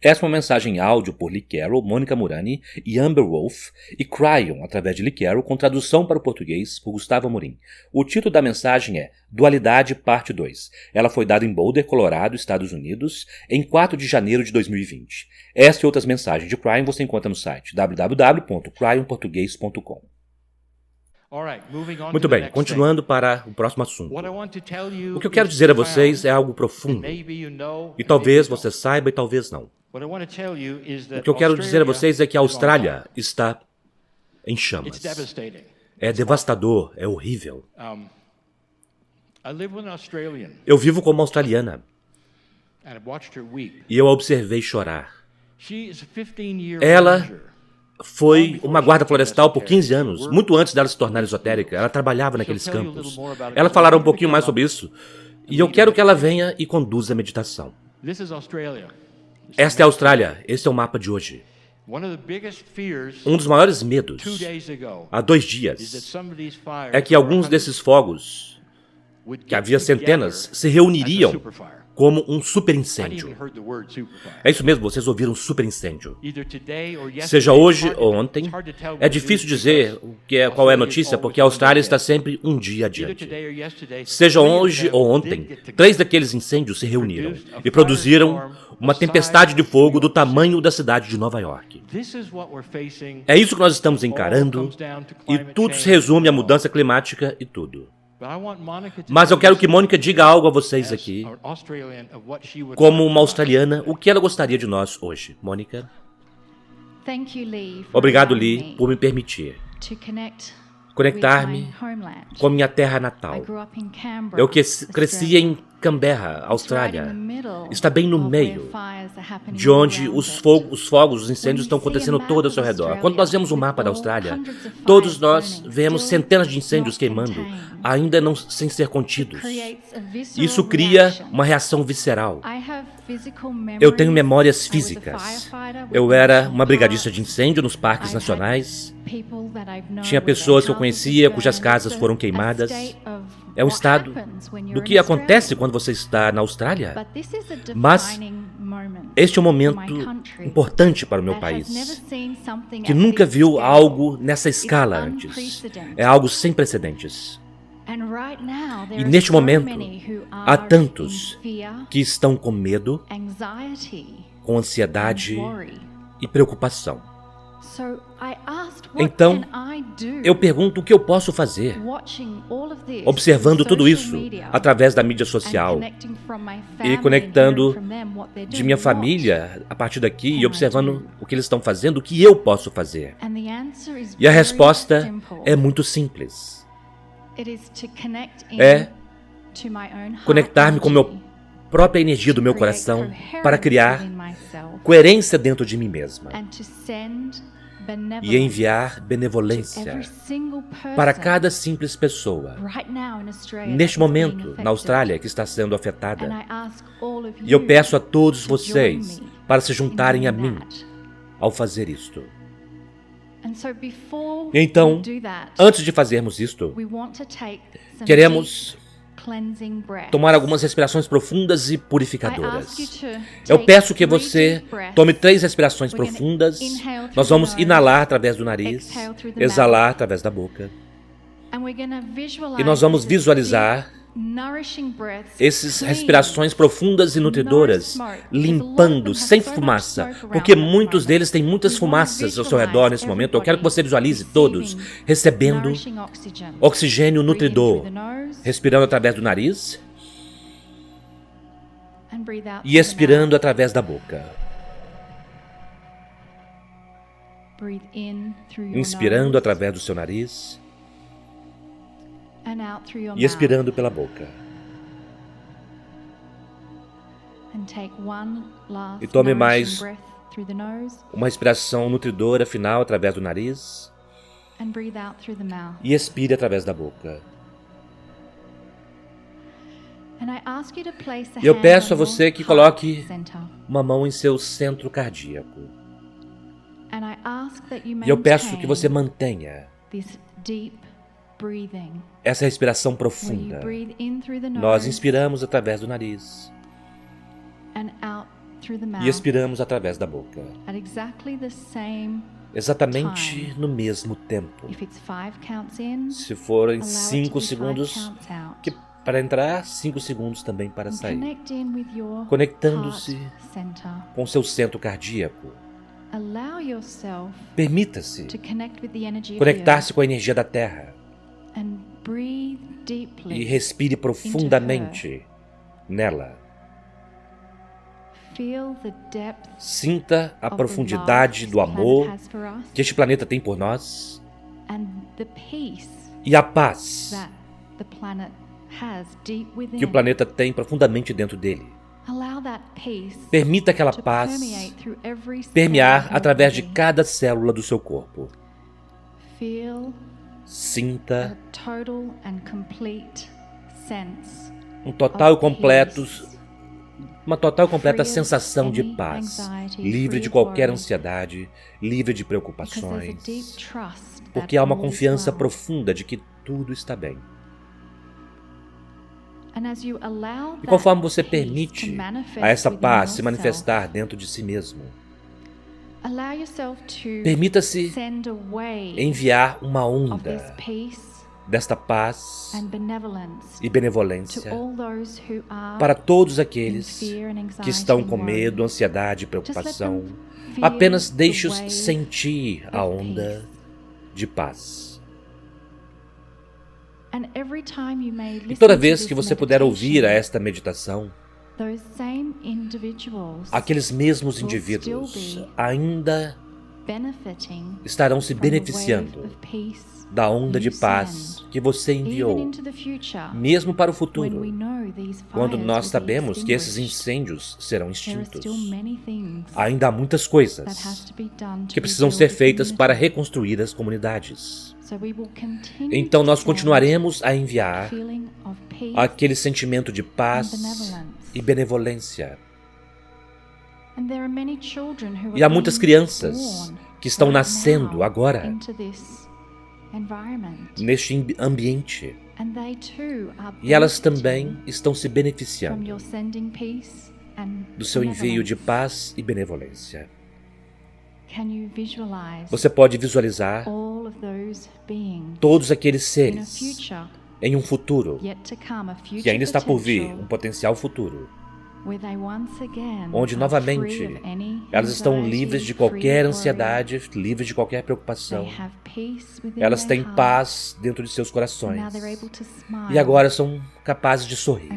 Essa é uma mensagem em áudio por Lee Carroll, Mônica Murani e Amber Wolf, e Cryon, através de Lee Carroll, com tradução para o português por Gustavo Amorim. O título da mensagem é Dualidade, Parte 2. Ela foi dada em Boulder, Colorado, Estados Unidos, em 4 de janeiro de 2020. Esta e outras mensagens de Cryon você encontra no site www.cryonportugues.com. Muito bem, continuando para o próximo assunto. O que eu quero dizer a vocês é algo profundo, e talvez você saiba e talvez não. O que eu quero dizer a vocês é que a Austrália está em chamas. É devastador, é horrível. Eu vivo como australiana, e eu a observei chorar. Ela foi uma guarda florestal por 15 anos, muito antes dela se tornar esotérica. Ela trabalhava naqueles campos. Ela falará um pouquinho mais sobre isso. E eu quero que ela venha e conduza a meditação. Esta é a Austrália. Este é o mapa de hoje. Um dos maiores medos, há 2 dias, é que alguns desses fogos, que havia centenas, se reuniriam como um super incêndio. É isso mesmo, vocês ouviram super incêndio. Seja hoje ou ontem, é difícil dizer qual é a notícia, porque a Austrália está sempre um dia adiante. Seja hoje ou ontem, 3 daqueles incêndios se reuniram e produziram uma tempestade de fogo do tamanho da cidade de Nova York. É isso que nós estamos encarando, e tudo se resume à mudança climática e tudo. Mas eu quero que Mônica diga algo a vocês aqui, como uma australiana, o que ela gostaria de nós hoje. Mônica? Obrigado, Lee, por me permitir conectar-me com minha terra natal. Eu cresci em Canberra, Austrália. Está bem no meio de onde os fogos, os incêndios estão acontecendo todo ao seu redor. Quando nós vemos o mapa da Austrália, todos nós vemos centenas de incêndios queimando, ainda não sem ser contidos. Isso cria uma reação visceral. Eu tenho memórias físicas. Eu era uma brigadista de incêndio nos parques nacionais. Tinha pessoas que eu conhecia cujas casas foram queimadas. É um estado do que acontece quando você está na Austrália. Mas este é um momento importante para o meu país, que nunca viu algo nessa escala antes. É algo sem precedentes. E neste momento, há tantos que estão com medo, com ansiedade e preocupação. Então, eu pergunto o que eu posso fazer, observando tudo isso através da mídia social e conectando de minha família a partir daqui e observando o que eles estão fazendo, o que eu posso fazer. E a resposta é muito simples. É conectar-me com a própria energia do meu coração para criar coerência dentro de mim mesma e enviar benevolência para cada simples pessoa, neste momento, na Austrália, que está sendo afetada. E eu peço a todos vocês para se juntarem a mim ao fazer isto. Então, antes de fazermos isto, queremos tomar algumas respirações profundas e purificadoras. Eu peço que você tome 3 respirações profundas. Nós vamos inalar através do nariz, exalar através da boca. E nós vamos visualizar essas respirações profundas e nutridoras, limpando, sem fumaça, porque muitos deles têm muitas fumaças ao seu redor nesse momento. Eu quero que você visualize todos recebendo oxigênio nutridor, respirando através do nariz e expirando através da boca. Inspirando através do seu nariz e expirando pela boca. E tome mais uma respiração nutridora final através do nariz e expire através da boca. E eu peço a você que coloque uma mão em seu centro cardíaco. E eu peço que você mantenha essa respiração profunda. Nós inspiramos através do nariz e expiramos através da boca. Exatamente no mesmo tempo. Se forem 5 segundos para entrar, 5 segundos também para sair. Conectando-se com seu centro cardíaco. Permita-se conectar-se com a energia da Terra. E respire profundamente nela. Sinta a profundidade do amor que este planeta tem por nós e a paz que o planeta tem profundamente dentro dele. Permita aquela paz permear através de cada célula do seu corpo. Sinta uma total e completa sensação de paz, livre de qualquer ansiedade, livre de preocupações, porque há uma confiança profunda de que tudo está bem. E conforme você permite a essa paz se manifestar dentro de si mesmo, permita-se enviar uma onda desta paz e benevolência para todos aqueles que estão com medo, ansiedade e preocupação. Apenas deixe-os sentir a onda de paz. E toda vez que você puder ouvir a esta meditação, aqueles mesmos indivíduos ainda estarão se beneficiando da onda de paz que você enviou, mesmo para o futuro, quando nós sabemos que esses incêndios serão extintos. Ainda há muitas coisas que precisam ser feitas para reconstruir as comunidades. Então nós continuaremos a enviar aquele sentimento de paz e benevolência. E há muitas crianças que estão nascendo agora neste ambiente. E elas também estão se beneficiando do seu envio de paz e benevolência. Você pode visualizar todos aqueles seres em um futuro que ainda está por vir, um potencial futuro, onde novamente elas estão livres de qualquer ansiedade, livres de qualquer preocupação. Elas têm paz dentro de seus corações e agora são capazes de sorrir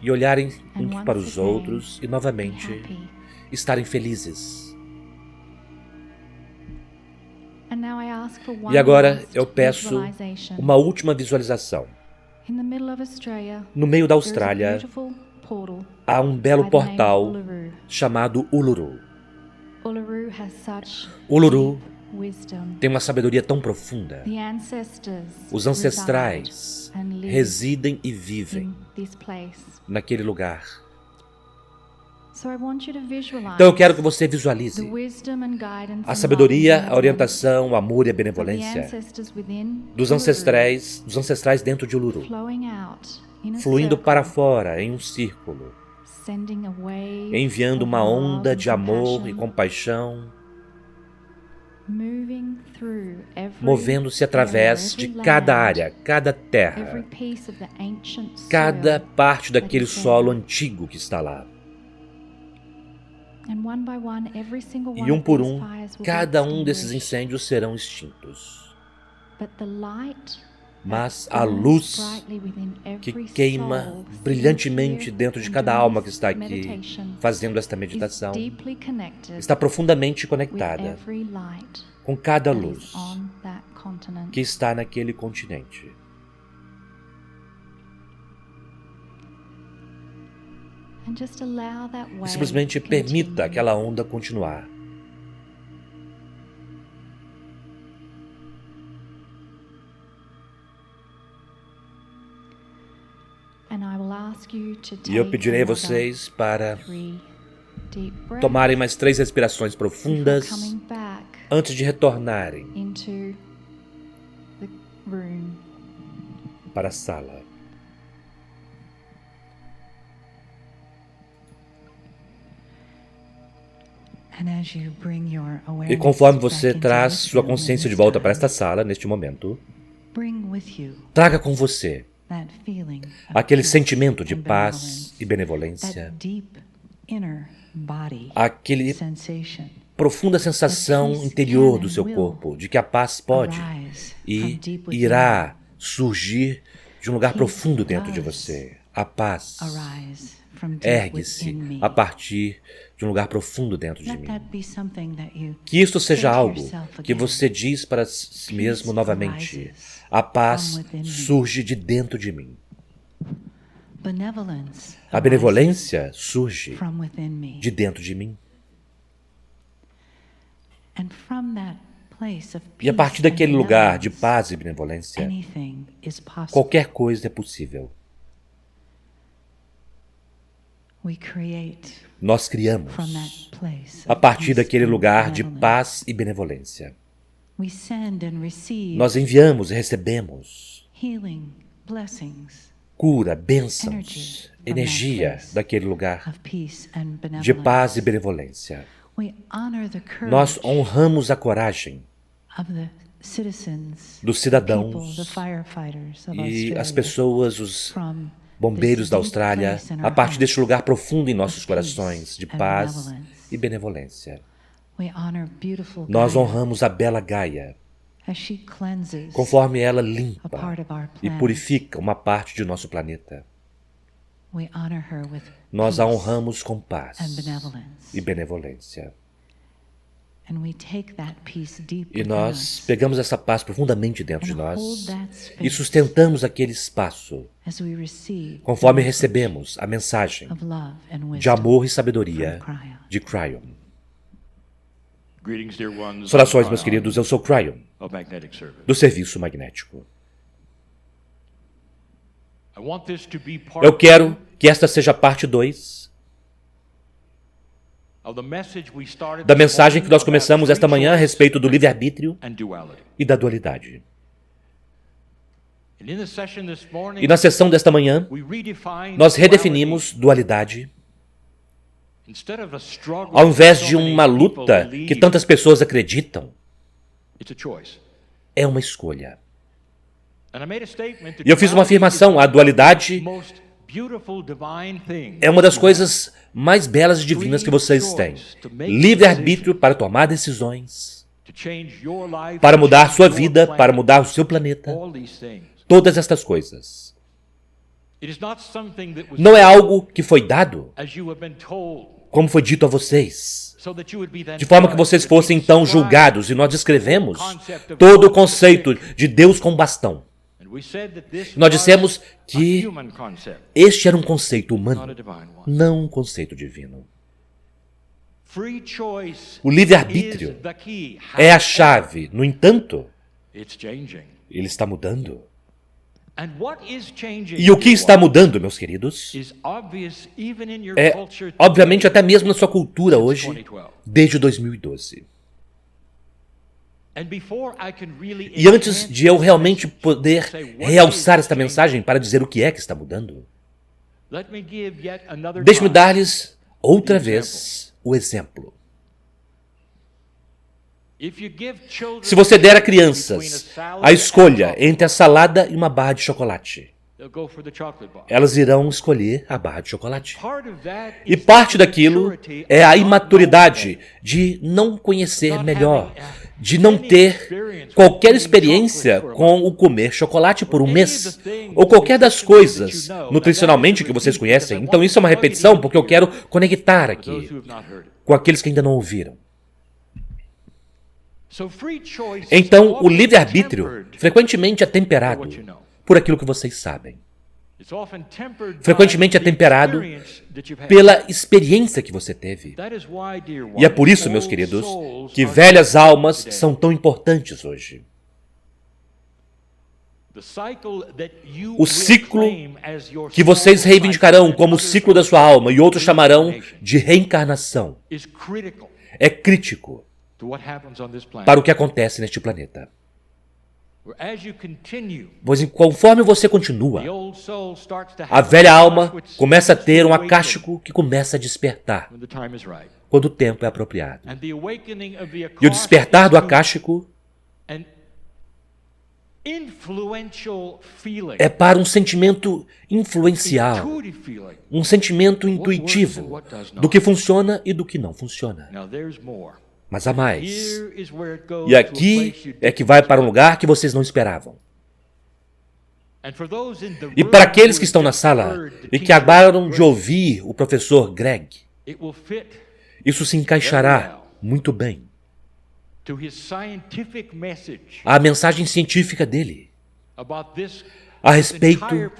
e olharem uns para os outros e novamente estarem felizes. E agora eu peço uma última visualização. No meio da Austrália, há um belo portal chamado Uluru. Uluru tem uma sabedoria tão profunda. Os ancestrais residem e vivem naquele lugar. Então eu quero que você visualize a sabedoria, a orientação, o amor e a benevolência dos ancestrais dentro de Uluru, fluindo para fora em um círculo, enviando uma onda de amor e compaixão, movendo-se através de cada área, cada terra, cada parte daquele solo antigo que está lá. E um por um, cada um desses incêndios serão extintos. Mas a luz que queima brilhantemente dentro de cada alma que está aqui fazendo esta meditação está profundamente conectada com cada luz que está naquele continente. E simplesmente permita aquela onda continuar. E eu pedirei a vocês para tomarem mais 3 respirações profundas antes de retornarem para a sala. E conforme você traz sua consciência de volta para esta sala, neste momento, traga com você aquele sentimento de paz e benevolência, aquele profunda sensação interior do seu corpo de que a paz pode e irá surgir de um lugar profundo dentro de você. A paz ergue-se a partir de um lugar profundo dentro de mim. Que isto seja algo que você diz para si mesmo novamente. A paz surge de dentro de mim. A benevolência surge de dentro de mim. E a partir daquele lugar de paz e benevolência, qualquer coisa é possível. Nós criamos a partir daquele lugar de paz e benevolência. Nós enviamos e recebemos cura, bênçãos, energia daquele lugar de paz e benevolência. Nós honramos a coragem dos cidadãos e as pessoas, os bombeiros da Austrália, a partir deste lugar profundo em nossos corações de paz e benevolência. Nós honramos a bela Gaia, conforme ela limpa e purifica uma parte de nosso planeta. Nós a honramos com paz e benevolência. E nós pegamos essa paz profundamente dentro de nós e sustentamos aquele espaço conforme recebemos a mensagem de amor e sabedoria de Cryon. Saudações, meus queridos, eu sou Cryon, do Serviço Magnético. Eu quero que esta seja parte 2 da mensagem que nós começamos esta manhã a respeito do livre-arbítrio e da dualidade. E na sessão desta manhã, nós redefinimos dualidade. Ao invés de uma luta que tantas pessoas acreditam, é uma escolha. E eu fiz uma afirmação: a dualidade é uma das coisas mais belas e divinas que vocês têm. Livre-arbítrio para tomar decisões, para mudar sua vida, para mudar o seu planeta. Todas estas coisas. Não é algo que foi dado, como foi dito a vocês, de forma que vocês fossem então julgados. E nós descrevemos todo o conceito de Deus com bastão. Nós dissemos que este era um conceito humano, não um conceito divino. O livre-arbítrio é a chave. No entanto, ele está mudando. E o que está mudando, meus queridos, é, obviamente, até mesmo na sua cultura hoje, desde 2012. E antes de eu realmente poder realçar esta mensagem para dizer o que é que está mudando, deixe-me dar-lhes outra vez o exemplo. Se você der a crianças a escolha entre a salada e uma barra de chocolate, elas irão escolher a barra de chocolate. E parte daquilo é a imaturidade de não conhecer melhor, de não ter qualquer experiência com o comer chocolate por um mês, ou qualquer das coisas nutricionalmente que vocês conhecem. Então isso é uma repetição porque eu quero conectar aqui com aqueles que ainda não ouviram. Então, o livre-arbítrio frequentemente é temperado por aquilo que vocês sabem. Frequentemente é temperado pela experiência que você teve. E é por isso, meus queridos, que velhas almas são tão importantes hoje. O ciclo que vocês reivindicarão como o ciclo da sua alma e outros chamarão de reencarnação é crítico para o que acontece neste planeta. Pois conforme você continua, a velha alma começa a ter um acástico que começa a despertar quando o tempo é apropriado. E o despertar do acástico é para um sentimento influencial, um sentimento intuitivo do que funciona e do que não funciona. Mas há mais. E aqui é que vai para um lugar que vocês não esperavam. E para aqueles que estão na sala e que acabaram de ouvir o professor Greg, isso se encaixará muito bem à mensagem científica dele a respeito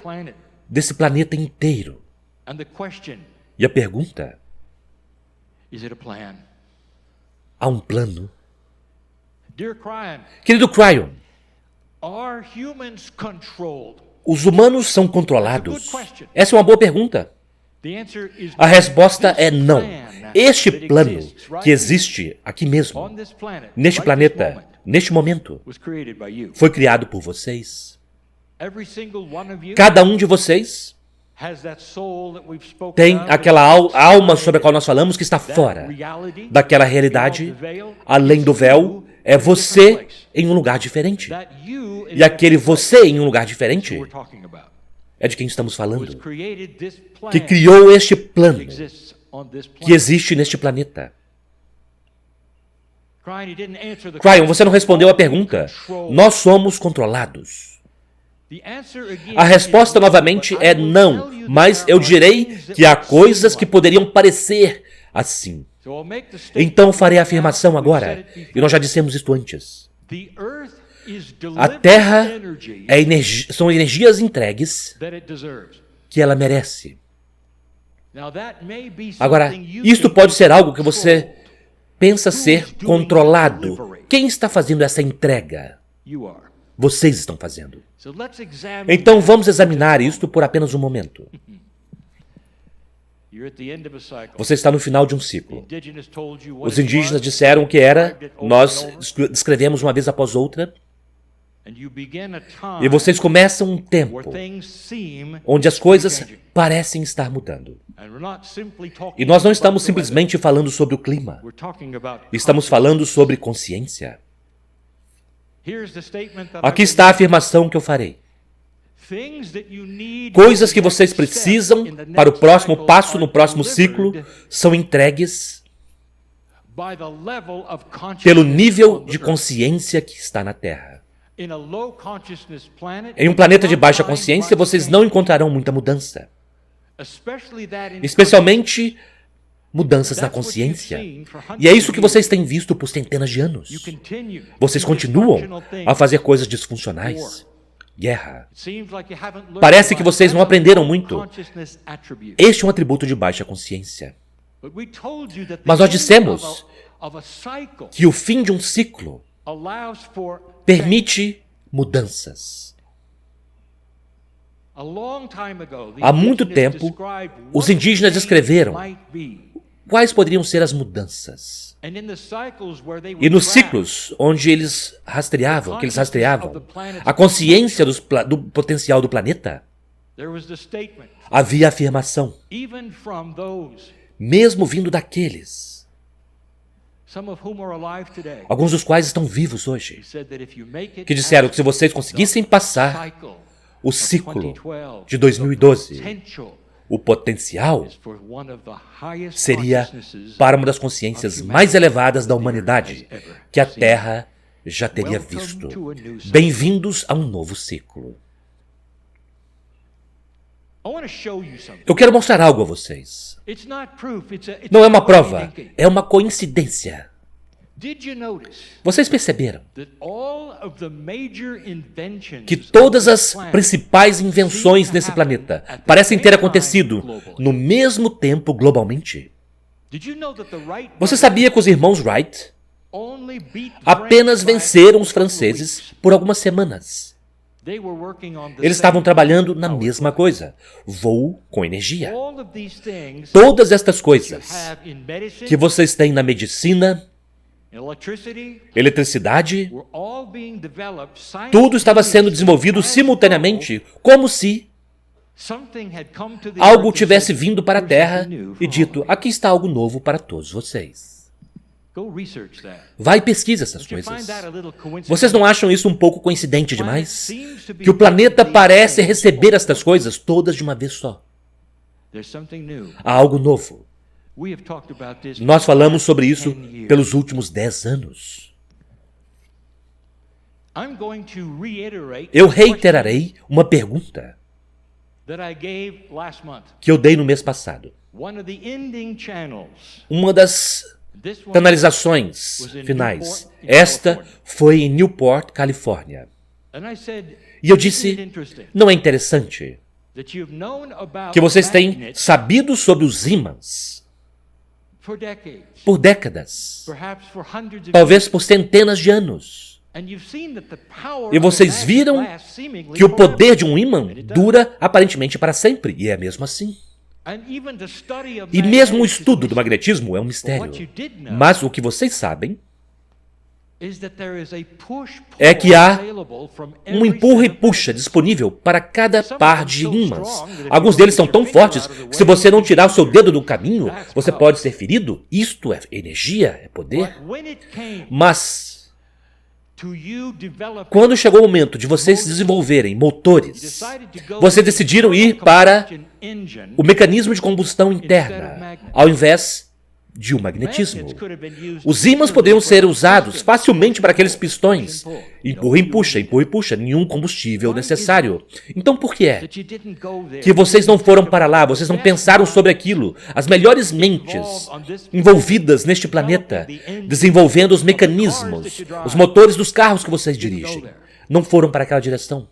desse planeta inteiro. E a pergunta: há um plano? Querido Cryon, os humanos são controlados? Essa é uma boa pergunta. A resposta é não. Este plano que existe aqui mesmo, neste planeta, neste momento, foi criado por vocês. Cada um de vocês tem aquela alma sobre a qual nós falamos que está fora daquela realidade, além do véu. É você em um lugar diferente. E aquele você em um lugar diferente é de quem estamos falando, que criou este plano que existe neste planeta. Cryon, você não respondeu a pergunta. Nós somos controlados. A resposta novamente é não, mas eu direi que há coisas que poderiam parecer assim. Então farei a afirmação agora, e nós já dissemos isto antes. A Terra são energias entregues que ela merece. Agora, isto pode ser algo que você pensa ser controlado. Quem está fazendo essa entrega? Vocês estão fazendo. Então vamos examinar isto por apenas um momento. Você está no final de um ciclo. Os indígenas disseram o que era, nós descrevemos uma vez após outra. E vocês começam um tempo onde as coisas parecem estar mudando. E nós não estamos simplesmente falando sobre o clima. Estamos falando sobre consciência. Aqui está a afirmação que eu farei. Coisas que vocês precisam para o próximo passo no próximo ciclo são entregues pelo nível de consciência que está na Terra. Em um planeta de baixa consciência, vocês não encontrarão muita mudança. Especialmente mudanças na consciência. E é isso que vocês têm visto por centenas de anos. Vocês continuam a fazer coisas disfuncionais. Guerra. Parece que vocês não aprenderam muito. Este é um atributo de baixa consciência. Mas nós dissemos que o fim de um ciclo permite mudanças. Há muito tempo, os indígenas descreveram quais poderiam ser as mudanças. E nos ciclos onde eles rastreavam, a consciência do potencial do planeta, havia afirmação, mesmo vindo daqueles, alguns dos quais estão vivos hoje, que disseram que se vocês conseguissem passar o ciclo de 2012, o potencial seria para uma das consciências mais elevadas da humanidade que a Terra já teria visto. Bem-vindos a um novo ciclo. Eu quero mostrar algo a vocês. Não é uma prova, é uma coincidência. Vocês perceberam que todas as principais invenções nesse planeta parecem ter acontecido no mesmo tempo globalmente? Você sabia que os irmãos Wright apenas venceram os franceses por algumas semanas? Eles estavam trabalhando na mesma coisa, voo com energia. Todas estas coisas que vocês têm na medicina, eletricidade, tudo estava sendo desenvolvido simultaneamente, como se algo tivesse vindo para a Terra e dito, aqui está algo novo para todos vocês. Vai e pesquisa essas coisas. Vocês não acham isso um pouco coincidente demais? Que o planeta parece receber estas coisas todas de uma vez só. Há algo novo. Nós falamos sobre isso pelos últimos 10 anos. Eu reiterarei uma pergunta que eu dei no mês passado. Uma das canalizações finais. Esta foi em Newport, Califórnia. E eu disse, não é interessante que vocês têm sabido sobre os ímãs por décadas, talvez por centenas de anos. E vocês viram que o poder de um ímã dura aparentemente para sempre, e é mesmo assim. E mesmo o estudo do magnetismo é um mistério. Mas o que vocês sabem é que há um empurra e puxa disponível para cada par de ímãs. Alguns deles são tão fortes que se você não tirar o seu dedo do caminho, você pode ser ferido. Isto é energia, é poder. Mas quando chegou o momento de vocês desenvolverem motores, vocês decidiram ir para o mecanismo de combustão interna, ao invés de um magnetismo. Os ímãs poderiam ser usados facilmente para aqueles pistões. Empurra e puxa, nenhum combustível necessário. Então por que é que vocês não foram para lá, vocês não pensaram sobre aquilo? As melhores mentes envolvidas neste planeta, desenvolvendo os mecanismos, os motores dos carros que vocês dirigem, não foram para aquela direção.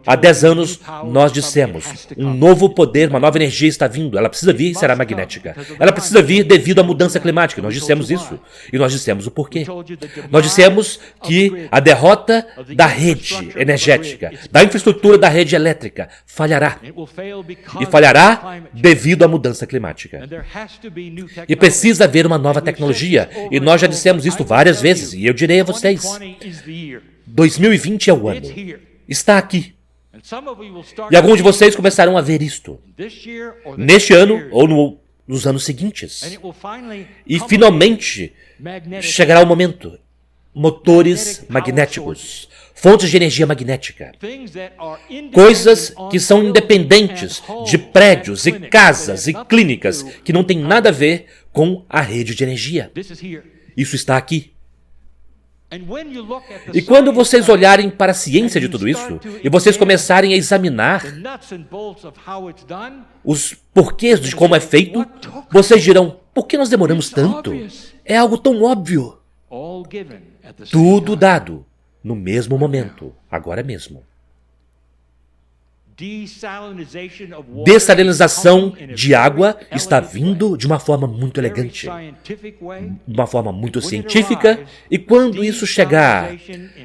Há 10 anos, nós dissemos, um novo poder, uma nova energia está vindo. Ela precisa vir e será magnética. Ela precisa vir devido à mudança climática. Nós dissemos isso. E nós dissemos o porquê. Nós dissemos que a derrota da rede energética, da infraestrutura da rede elétrica, falhará. E falhará devido à mudança climática. E precisa haver uma nova tecnologia. E nós já dissemos isso várias vezes. E eu direi a vocês, 2020 é o ano. Está aqui. E alguns de vocês começarão a ver isto neste ano ou nos anos seguintes. E finalmente chegará o momento. Motores magnéticos, fontes de energia magnética, coisas que são independentes de prédios e casas e clínicas, que não tem nada a ver com a rede de energia. Isso está aqui. E quando vocês olharem para a ciência de tudo isso, e vocês começarem a examinar os porquês de como é feito, vocês dirão, por que nós demoramos tanto? É algo tão óbvio. Tudo dado no mesmo momento, agora mesmo. Dessalinização de água está vindo de uma forma muito elegante, de uma forma muito científica, e quando isso chegar,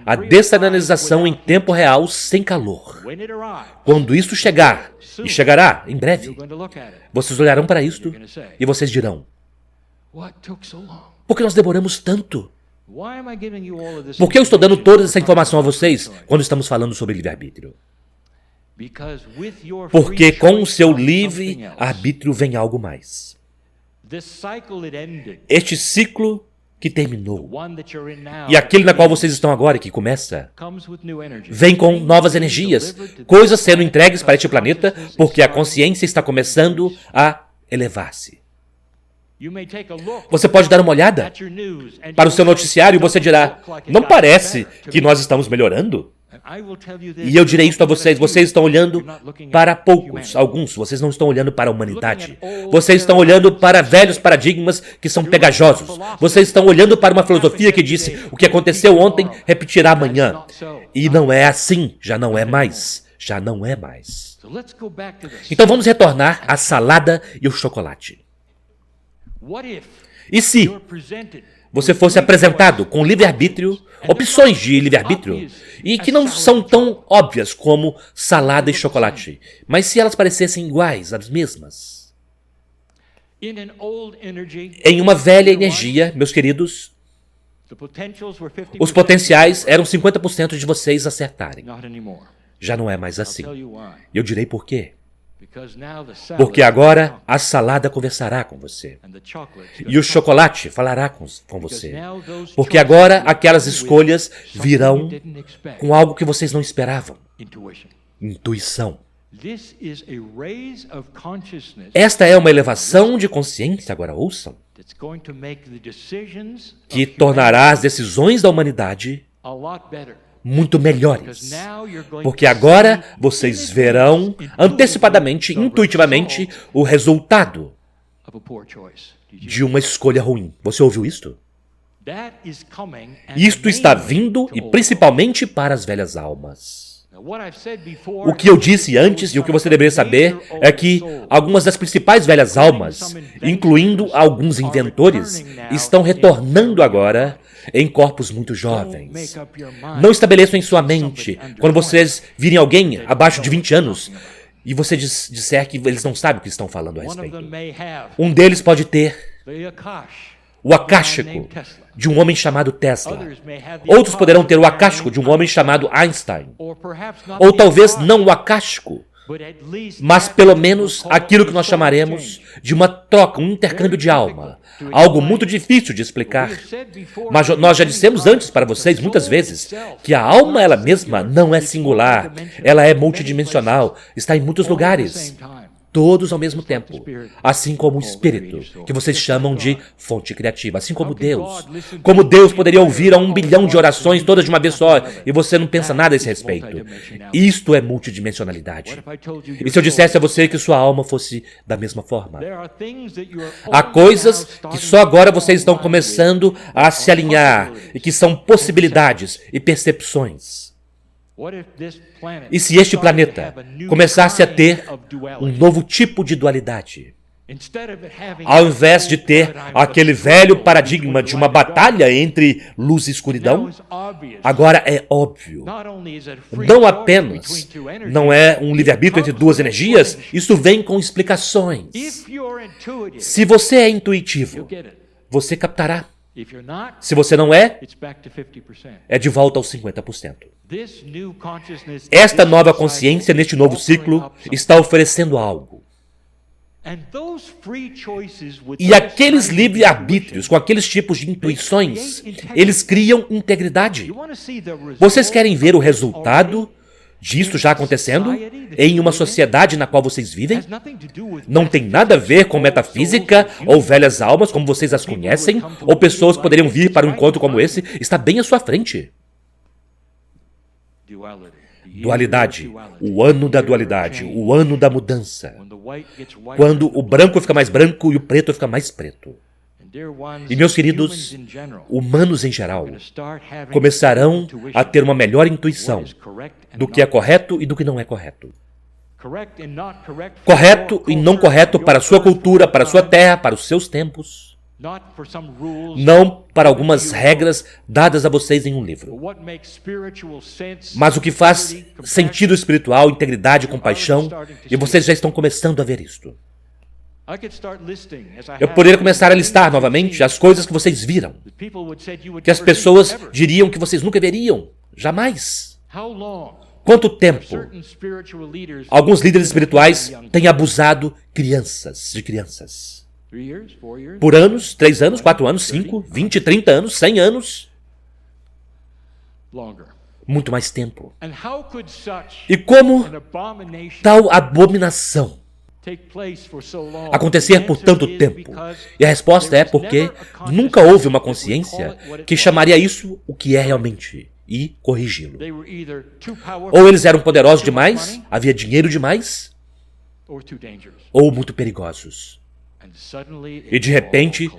a dessalinização em tempo real sem calor, quando isso chegar, e chegará em breve, vocês olharão para isto e vocês dirão, por que nós demoramos tanto? Por que eu estou dando toda essa informação a vocês quando estamos falando sobre livre-arbítrio? Porque com o seu livre-arbítrio vem algo mais. Este ciclo que terminou, e aquele na qual vocês estão agora, que começa, vem com novas energias, coisas sendo entregues para este planeta, porque a consciência está começando a elevar-se. Você pode dar uma olhada para o seu noticiário e você dirá, não parece que nós estamos melhorando? E eu direi isso a vocês, vocês estão olhando para poucos, alguns, vocês não estão olhando para a humanidade. Vocês estão olhando para velhos paradigmas que são pegajosos. Vocês estão olhando para uma filosofia que disse, o que aconteceu ontem repetirá amanhã. E não é assim, já não é mais, já não é mais. Então vamos retornar à salada e o chocolate. E se você fosse apresentado com livre-arbítrio, opções de livre-arbítrio, e que não são tão óbvias como salada e chocolate, mas se elas parecessem iguais, as mesmas? Em uma velha energia, meus queridos, os potenciais eram 50% de vocês acertarem. Já não é mais assim. E eu direi por quê. Porque agora a salada conversará com você. E o chocolate falará com você. Porque agora aquelas escolhas virão com algo que vocês não esperavam. Intuição. Esta é uma elevação de consciência, agora ouçam, que tornará as decisões da humanidade muito melhores. Porque agora vocês verão antecipadamente, intuitivamente, o resultado de uma escolha ruim. Você ouviu isto? Isto está vindo e principalmente para as velhas almas. O que eu disse antes e o que você deveria saber é que algumas das principais velhas almas, incluindo alguns inventores, estão retornando agora em corpos muito jovens. Não estabeleçam em sua mente, quando vocês virem alguém abaixo de 20 anos, e você disser que eles não sabem o que estão falando a respeito. Um deles pode ter o akáshico de um homem chamado Tesla. Outros poderão ter o akáshico de um homem chamado Einstein. Ou talvez não o akáshico, mas pelo menos aquilo que nós chamaremos de uma troca, um intercâmbio de alma. Algo muito difícil de explicar. Mas nós já dissemos antes para vocês muitas vezes que a alma ela mesma não é singular. Ela é multidimensional, está em muitos lugares. Todos ao mesmo tempo, assim como o Espírito, que vocês chamam de fonte criativa, assim como Deus. Como Deus poderia ouvir a 1 bilhão de orações todas de uma vez só, e você não pensa nada a esse respeito. Isto é multidimensionalidade. E se eu dissesse a você que sua alma fosse da mesma forma? Há coisas que só agora vocês estão começando a se alinhar, e que são possibilidades e percepções. E se este planeta começasse a ter um novo tipo de dualidade? Ao invés de ter aquele velho paradigma de uma batalha entre luz e escuridão, agora é óbvio. Não apenas não é um livre-arbítrio entre duas energias, isso vem com explicações. Se você é intuitivo, você captará. Se você não é, é de volta aos 50%. Esta nova consciência, neste novo ciclo, está oferecendo algo. E aqueles livre-arbítrios, com aqueles tipos de intuições, eles criam integridade. Vocês querem ver o resultado disto já acontecendo em uma sociedade na qual vocês vivem? Não tem nada a ver com metafísica ou velhas almas como vocês as conhecem, ou pessoas que poderiam vir para um encontro como esse. Está bem à sua frente. Dualidade. O ano da dualidade. O ano da mudança. Quando o branco fica mais branco e o preto fica mais preto. E, meus queridos, humanos em geral, começarão a ter uma melhor intuição do que é correto e do que não é correto. Correto e não correto para a sua cultura, para a sua terra, para os seus tempos. Não para algumas regras dadas a vocês em um livro. Mas o que faz sentido espiritual, integridade, compaixão, e vocês já estão começando a ver isto. Eu poderia começar a listar novamente as coisas que vocês viram, que as pessoas diriam que vocês nunca veriam, jamais. Quanto tempo alguns líderes espirituais têm abusado de crianças? Por anos, 3 anos, 4 anos, 5, 20, 30 anos, 100 anos? Muito mais tempo. E como tal abominação acontecer por tanto tempo? E a resposta é porque nunca houve uma consciência que chamaria isso o que é realmente e corrigi-lo. Ou eles eram poderosos demais, havia dinheiro demais, ou muito perigosos. E de repente,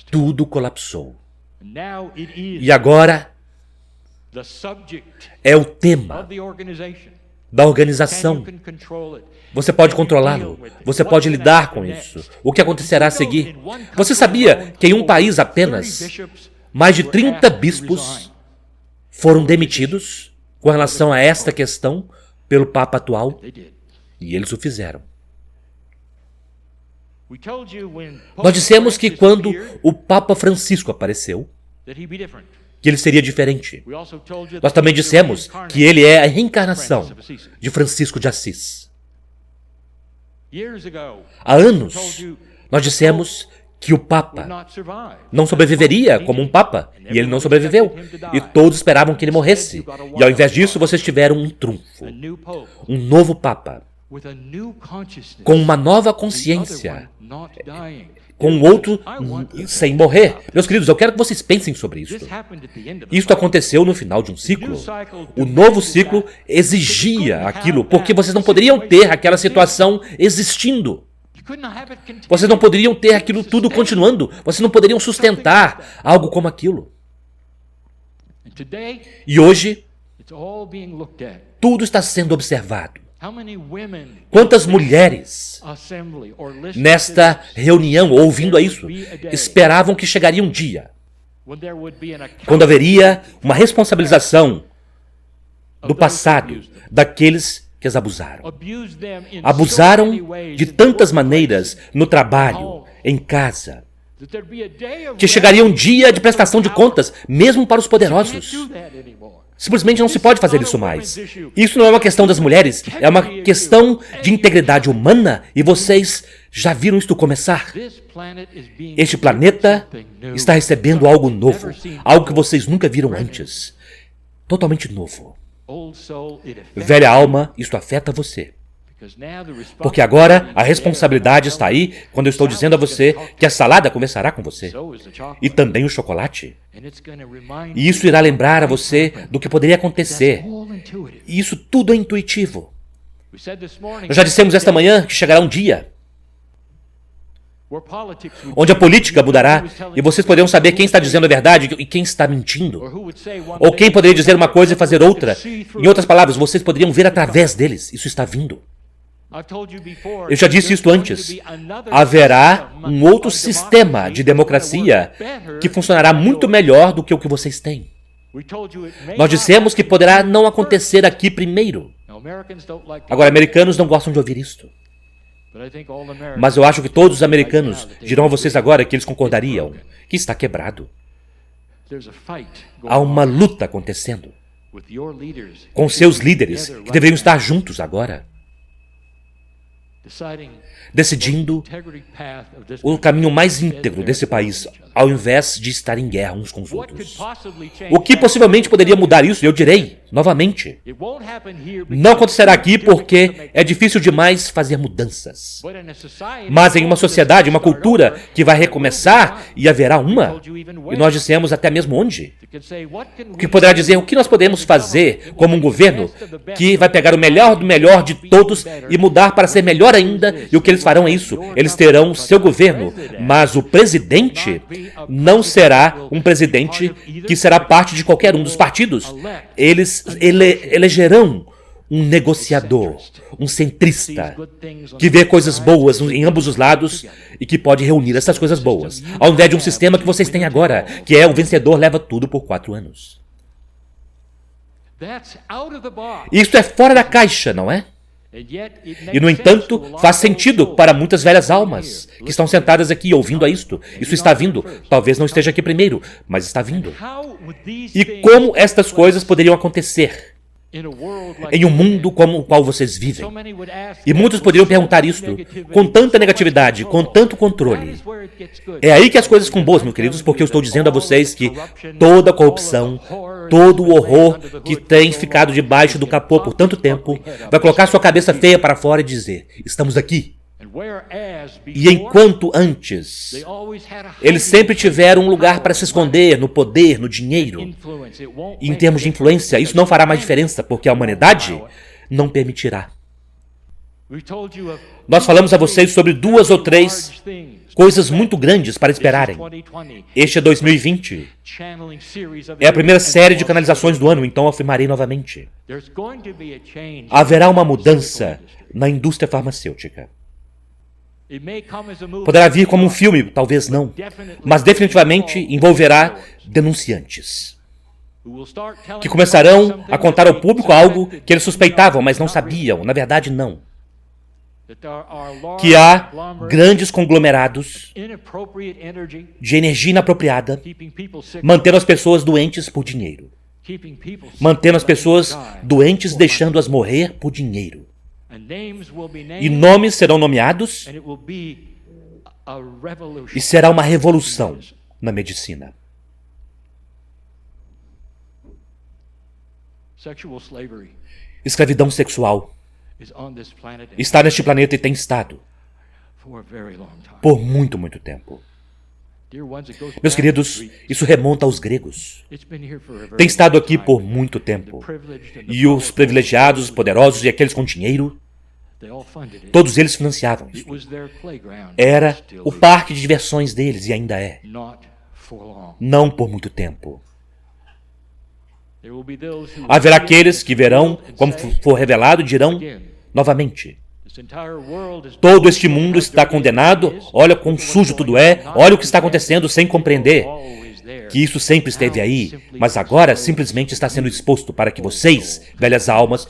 tudo colapsou. E agora é o tema da organização. Você pode controlá-lo. Você pode lidar com isso. O que acontecerá a seguir? Você sabia que em um país apenas, mais de 30 bispos foram demitidos com relação a esta questão pelo Papa atual? E eles o fizeram. Nós dissemos que quando o Papa Francisco apareceu, que ele seria diferente. Nós também dissemos que ele é a reencarnação de Francisco de Assis. Há anos, nós dissemos que o Papa não sobreviveria como um Papa, e ele não sobreviveu. E todos esperavam que ele morresse. E ao invés disso, vocês tiveram um trunfo. Um novo Papa, com uma nova consciência, com outro sem morrer. Meus queridos, eu quero que vocês pensem sobre isso. Isso aconteceu no final de um ciclo. O novo ciclo exigia aquilo, porque vocês não poderiam ter aquela situação existindo. Vocês não poderiam ter aquilo tudo continuando. Vocês não poderiam sustentar algo como aquilo. E hoje, tudo está sendo observado. Quantas mulheres nesta reunião, ouvindo isso, esperavam que chegaria um dia quando haveria uma responsabilização do passado daqueles que as abusaram. Abusaram de tantas maneiras no trabalho, em casa, que chegaria um dia de prestação de contas, mesmo para os poderosos. Simplesmente não se pode fazer isso mais. Isso não é uma questão das mulheres, é uma questão de integridade humana, e vocês já viram isto começar. Este planeta está recebendo algo novo, algo que vocês nunca viram antes. Totalmente novo. Velha alma, isto afeta você. Porque agora a responsabilidade está aí quando eu estou dizendo a você que a salada começará com você. E também o chocolate. E isso irá lembrar a você do que poderia acontecer. E isso tudo é intuitivo. Nós já dissemos esta manhã que chegará um dia onde a política mudará e vocês poderão saber quem está dizendo a verdade e quem está mentindo. Ou quem poderia dizer uma coisa e fazer outra. Em outras palavras, vocês poderiam ver através deles. Isso está vindo. Eu já disse isso antes. Haverá um outro sistema de democracia que funcionará muito melhor do que o que vocês têm. Nós dissemos que poderá não acontecer aqui primeiro. Agora, americanos não gostam de ouvir isto. Mas eu acho que todos os americanos dirão a vocês agora que eles concordariam que está quebrado. Há uma luta acontecendo com seus líderes que deveriam estar juntos agora, decidindo o caminho mais íntegro desse país, ao invés de estar em guerra uns com os outros. O que possivelmente poderia mudar isso, eu direi, novamente, não acontecerá aqui porque é difícil demais fazer mudanças. Mas em uma sociedade, uma cultura que vai recomeçar, e haverá uma, e nós dissemos até mesmo onde, o que poderá dizer o que nós podemos fazer como um governo que vai pegar o melhor do melhor de todos e mudar para ser melhor ainda, e o que eles farão é isso. Eles terão seu governo, mas o presidente não será um presidente que será parte de qualquer um dos partidos. Eles elegerão um negociador, um centrista, que vê coisas boas em ambos os lados e que pode reunir essas coisas boas, ao invés de um sistema que vocês têm agora, que é o vencedor leva tudo por 4 anos. Isso é fora da caixa, não é? E, no entanto, faz sentido para muitas velhas almas que estão sentadas aqui ouvindo a isto. Isso está vindo. Talvez não esteja aqui primeiro, mas está vindo. E como estas coisas poderiam acontecer em um mundo como o qual vocês vivem? E muitos poderiam perguntar isto, com tanta negatividade, com tanto controle. É aí que as coisas ficam boas, meus queridos, porque eu estou dizendo a vocês que toda a corrupção, todo o horror que tem ficado debaixo do capô por tanto tempo, vai colocar sua cabeça feia para fora e dizer, estamos aqui. E enquanto antes, eles sempre tiveram um lugar para se esconder no poder, no dinheiro, e em termos de influência, isso não fará mais diferença, porque a humanidade não permitirá. Nós falamos a vocês sobre 2 ou 3 coisas muito grandes para esperarem. Este é 2020. É a primeira série de canalizações do ano, então afirmarei novamente. Haverá uma mudança na indústria farmacêutica. Poderá vir como um filme, talvez não, mas definitivamente envolverá denunciantes, que começarão a contar ao público algo que eles suspeitavam, mas não sabiam, na verdade não. que há grandes conglomerados de energia inapropriada, mantendo as pessoas doentes por dinheiro. Mantendo as pessoas doentes, deixando-as morrer por dinheiro. E nomes serão nomeados, e será uma revolução na medicina. Escravidão sexual está neste planeta e tem estado por muito, muito tempo. Meus queridos, isso remonta aos gregos. Tem estado aqui por muito tempo. E os privilegiados, os poderosos e aqueles com dinheiro, todos eles financiavam isso. Era o parque de diversões deles e ainda é. Não por muito tempo. Haverá aqueles que verão, como for revelado, dirão novamente: todo este mundo está condenado, olha quão sujo tudo é, olha o que está acontecendo sem compreender que isso sempre esteve aí, mas agora simplesmente está sendo exposto para que vocês, velhas almas,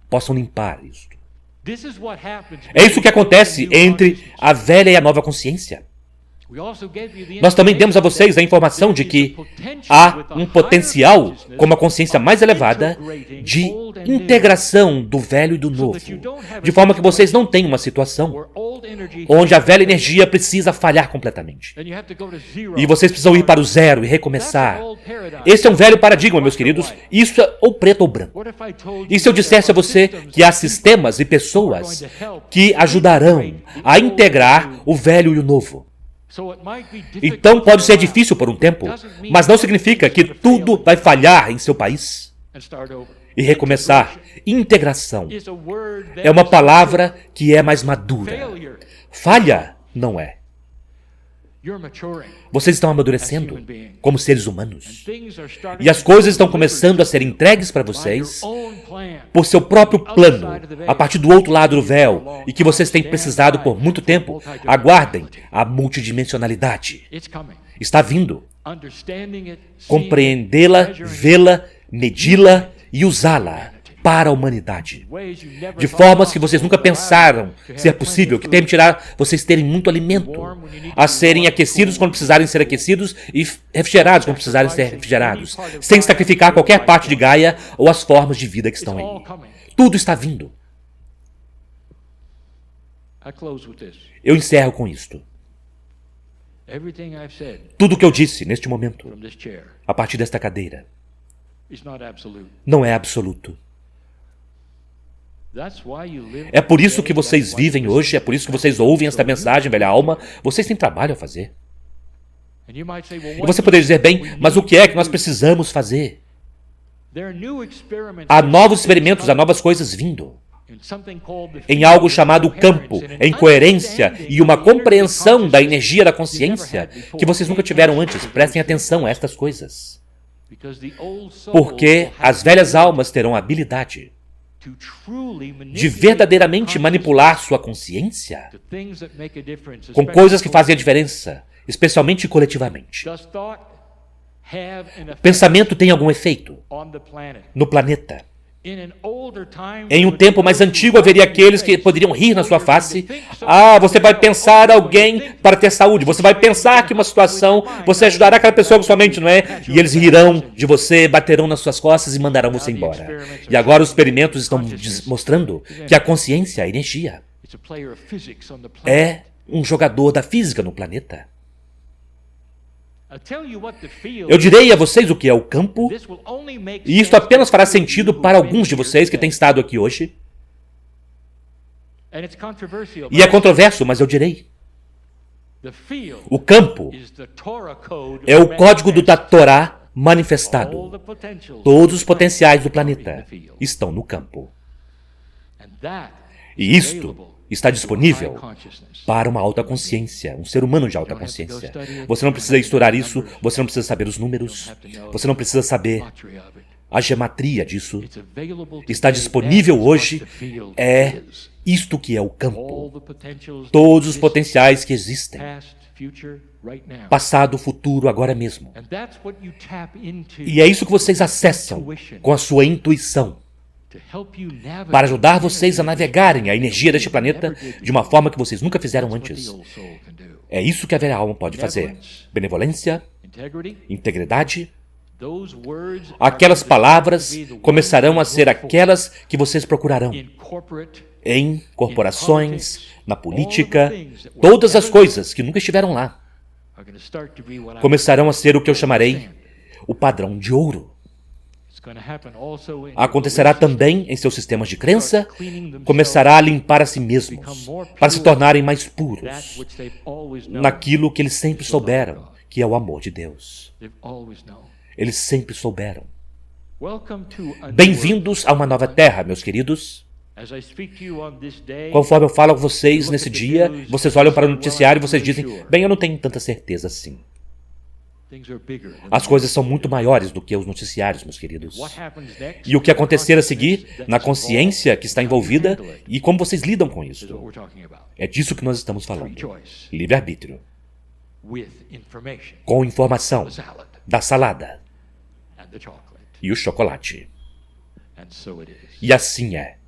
possam limpar isso. É isso que acontece entre a velha e a nova consciência. Nós também demos a vocês a informação de que há um potencial, como a consciência mais elevada, de integração do velho e do novo. De forma que vocês não têm uma situação onde a velha energia precisa falhar completamente. E vocês precisam ir para o zero e recomeçar. Esse é um velho paradigma, meus queridos. Isso é ou preto ou branco. E se eu dissesse a você que há sistemas e pessoas que ajudarão a integrar o velho e o novo? Então pode ser difícil por um tempo, mas não significa que tudo vai falhar em seu país. E recomeçar. Integração é uma palavra que é mais madura. Falha não é. Vocês estão amadurecendo como seres humanos. E as coisas estão começando a ser entregues para vocês por seu próprio plano, a partir do outro lado do véu, e que vocês têm precisado por muito tempo. Aguardem a multidimensionalidade. Está vindo. Compreendê-la, vê-la, medi-la e usá-la para a humanidade. De formas que vocês nunca pensaram ser possível, que permitirá vocês terem muito alimento, a serem aquecidos quando precisarem ser aquecidos e refrigerados quando precisarem ser refrigerados, sem sacrificar qualquer parte de Gaia ou as formas de vida que estão aí. Tudo está vindo. Eu encerro com isto. Tudo o que eu disse neste momento, a partir desta cadeira, não é absoluto. É por isso que vocês vivem hoje, é por isso que vocês ouvem esta mensagem, velha alma. Vocês têm trabalho a fazer. E você poderia dizer, bem, mas o que é que nós precisamos fazer? Há novos experimentos, há novas coisas vindo. Em algo chamado campo, em coerência e uma compreensão da energia da consciência que vocês nunca tiveram antes. Prestem atenção a estas coisas. Porque as velhas almas terão a habilidade de verdadeiramente manipular sua consciência com coisas que fazem a diferença, especialmente coletivamente. Pensamento tem algum efeito no planeta. Em um tempo mais antigo haveria aqueles que poderiam rir na sua face. Ah, você vai pensar alguém para ter saúde. Você vai pensar que uma situação, você ajudará aquela pessoa com sua mente, não é? E eles rirão de você, baterão nas suas costas e mandarão você embora. E agora os experimentos estão mostrando que a consciência, a energia, é um jogador da física no planeta. Eu direi a vocês o que é o campo, e isto apenas fará sentido para alguns de vocês que têm estado aqui hoje. E é controverso, mas eu direi. O campo é o código da Torá manifestado. Todos os potenciais do planeta estão no campo. E isto está disponível para uma alta consciência, um ser humano de alta consciência. Você não precisa estudar isso, você não precisa saber os números, você não precisa saber a gematria disso. Está disponível hoje, é isto que é o campo. Todos os potenciais que existem, passado, futuro, agora mesmo. E é isso que vocês acessam com a sua intuição. para ajudar vocês a navegarem a energia deste planeta de uma forma que vocês nunca fizeram antes. É isso que a velha alma pode fazer. Benevolência, integridade. Aquelas palavras começarão a ser aquelas que vocês procurarão em corporações, na política, todas as coisas que nunca estiveram lá começarão a ser o que eu chamarei o padrão de ouro. Acontecerá também em seus sistemas de crença, começará a limpar a si mesmos, para se tornarem mais puros naquilo que eles sempre souberam, que é o amor de Deus. Eles sempre souberam. Bem-vindos a uma nova terra, meus queridos. Conforme eu falo a vocês nesse dia, vocês olham para o noticiário e vocês dizem, bem, eu não tenho tanta certeza assim. As coisas são muito maiores do que os noticiários, meus queridos. E o que acontecer a seguir, na consciência que está envolvida e como vocês lidam com isso. É disso que nós estamos falando. Livre-arbítrio. Com informação da salada e o chocolate. E assim é.